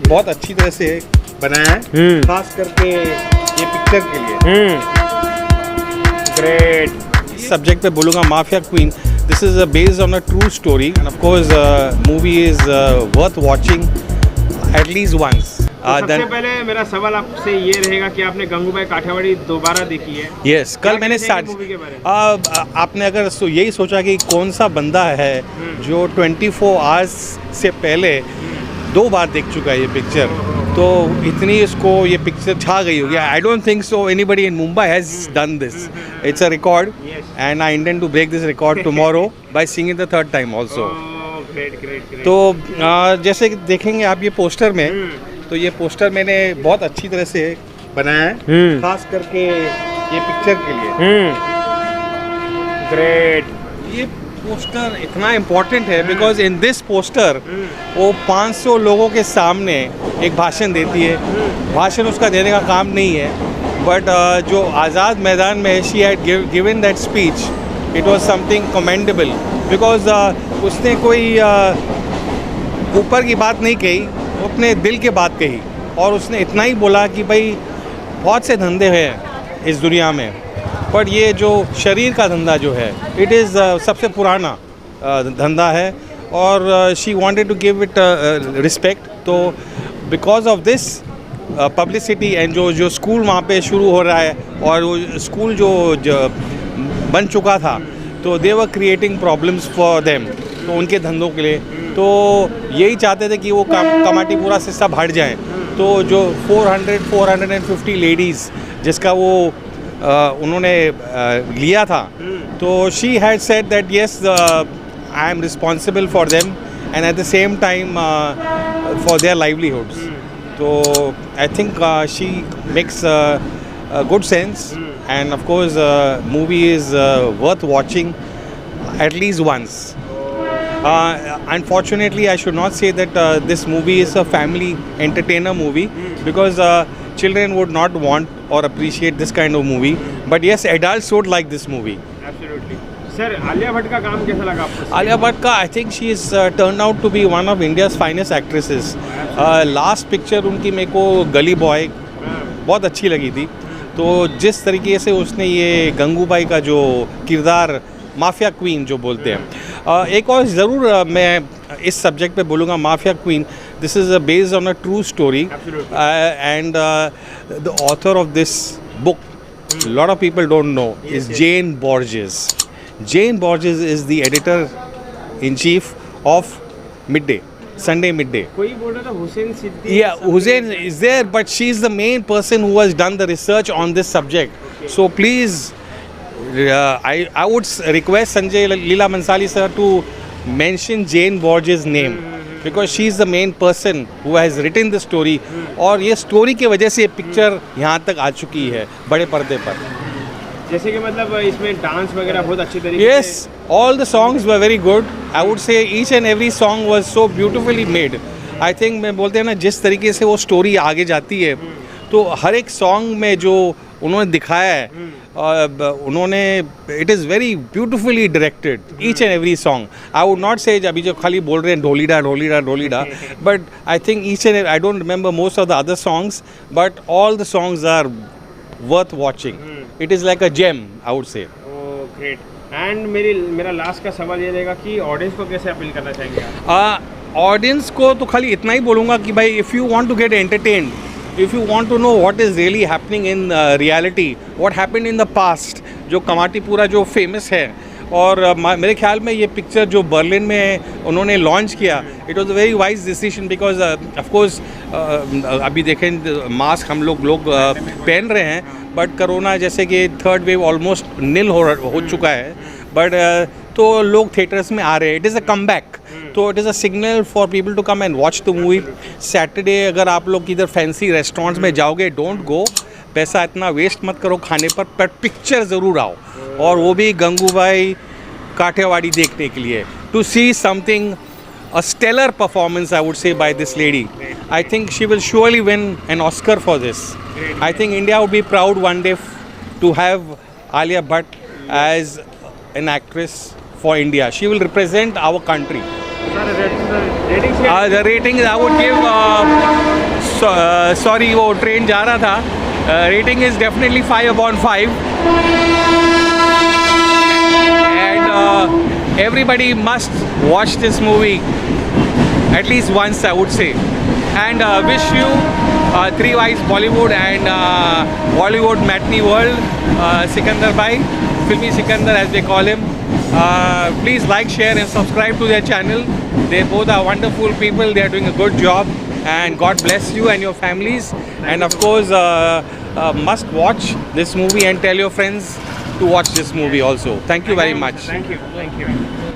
बहुत अच्छी तरह से बनाया है, खास करके ये पिक्चर के लिए। ग्रेट। सब्जेक्ट पे बोलूँगा mafia queen. This is based on a true story and of course movie is worth watching at least once. सबसे पहले मेरा सवाल आपसे ये रहेगा कि आपने गंगूबाई काठियावाड़ी दोबारा देखी है? यस, कल मैंने स्टार्ट। आपने अगर यही सोचा कि कौन सा बंदा है जो 24 आवर्स से पहले 2 बार देख चुका है ये पिक्चर, तो इतनी इसको ये पिक्चर छा गई होगी। I don't think so anybody in Mumbai has done this. It's a record and I intend to break this record tomorrow by seeing it the third time also. तो जैसे कि देखेंगे आप ये पोस्टर में, तो ये पोस्टर मैंने बहुत अच्छी तरह से बनाया है, खास करके ये पिक्चर के लिए। ग्रेट। ये पोस्टर इतना इम्पोर्टेंट है बिकॉज इन दिस पोस्टर वो 500 लोगों के सामने एक भाषण देती है। भाषण उसका देने का काम नहीं है, बट जो आज़ाद मैदान में she had given that speech, it was something commendable because उसने कोई ऊपर की बात नहीं कही, वो अपने दिल की बात कही। और उसने इतना ही बोला कि भाई बहुत से धंधे हैं इस दुनिया में, पर ये जो शरीर का धंधा जो है इट इज़ सबसे पुराना धंधा है, और she wanted to give it respect. तो because of this publicity and जो स्कूल वहाँ पे शुरू हो रहा है और वो स्कूल जो बन चुका था, तो they were creating problems for them, तो उनके धंधों के लिए। तो यही चाहते थे कि वो कमाटीपुरा से सब हट जाएं। तो जो 450 लेडीज़ जिसका वो उन्होंने लिया था, तो she had said that yes I am responsible for them and at the same time for their livelihoods. तो I think she makes good sense and of course movie is worth watching at least once. Unfortunately, I should not say that this movie is a family entertainer movie because children would not want or appreciate this kind of movie. But yes, adults would like this movie. Absolutely. Sir, Alia Bhatt का काम कैसा लगा आपको? Alia Bhatt का I think she is turned out to be one of India's finest actresses. Last picture उनकी मेरे को गली बॉय बहुत अच्छी लगी थी। तो जिस तरीके से उसने ये गंगूबाई का जो किरदार माफिया क्वीन जो बोलते हैं, एक और ज़रूर मैं इस सब्जेक्ट पे बोलूँगा mafia queen. This is based on a true story and the author of this book, lot of people don't know, is Jane Borges. Jane Borges is the editor in chief of Mid Day, Sunday Midday. कोई बोल रहा था Hussain Siddiqui. Yeah, Hussein is there, but she is the main person who has done the research on this subject. Okay. So please, I would request Sanjay Leela Bhansali sir to mention Jane Borges' name because she is the main person who has written the story. और ये story की वजह से ये picture यहाँ तक आ चुकी है बड़े पर्दे पर। जैसे कि मतलब इसमें डांस वगैरह बहुत अच्छी तरीके Yes, all the songs were very good. I would say each and every song was so beautifully made. I think मैं बोलते हैं ना, जिस तरीके से वो स्टोरी आगे जाती है, तो हर एक सॉन्ग में जो उन्होंने दिखाया है, उन्होंने it is very beautifully directed each and every song. I would not say अभी जो खाली बोल रहे हैं Dholida Dholida Dholida, but I think each and I don't remember most of the other songs, but all the songs are worth watching. It is like a gem, I would say. Oh great. And मेरा last का सवाल ये रहेगा कि audience को कैसे appeal करना चाहेंगे आप? ऑडियंस को तो खाली इतना ही बोलूँगा कि भाई if you want to get entertained, if you want to know what is really happening in reality, what happened in the past, जो कमाटीपुरा जो फेमस है, और मेरे ख्याल में ये पिक्चर जो बर्लिन में उन्होंने लॉन्च किया, it was a very wise decision because of course अभी देखें मास्क हम लोग पहन रहे हैं, बट कोरोना जैसे कि थर्ड वेव ऑलमोस्ट निल हो चुका है, बट तो लोग थिएटर्स में आ रहे हैं। It is a comeback, तो it is a signal for people to come and watch the movie. Saturday अगर आप लोग किधर फैंसी रेस्टोरेंट्स में जाओगे, डोंट गो, पैसा इतना वेस्ट मत करो खाने पर पिक्चर ज़रूर आओ, और वो भी गंगूबाई काठियावाड़ी देखने के लिए, to see something, a stellar performance I would say by this lady. I think she will surely win an Oscar for this. I think India would be proud one day to have Alia Bhatt as an actress for India. She will represent our country. Sir, ratings? The ratings I would give sorry वो train जा रहा था. Rating is definitely 5/5. And everybody must watch this movie at least once, I would say. And wish you Three Wise Bollywood and Bollywood Matinee World, Sikandar Bhai, Filmy Sikandar as they call him. Please like, share and subscribe to their channel. They both are wonderful people. They are doing a good job, and God bless you and your families. And of course, must watch this movie and tell your friends to watch this movie also. Thank you very much. Thank you.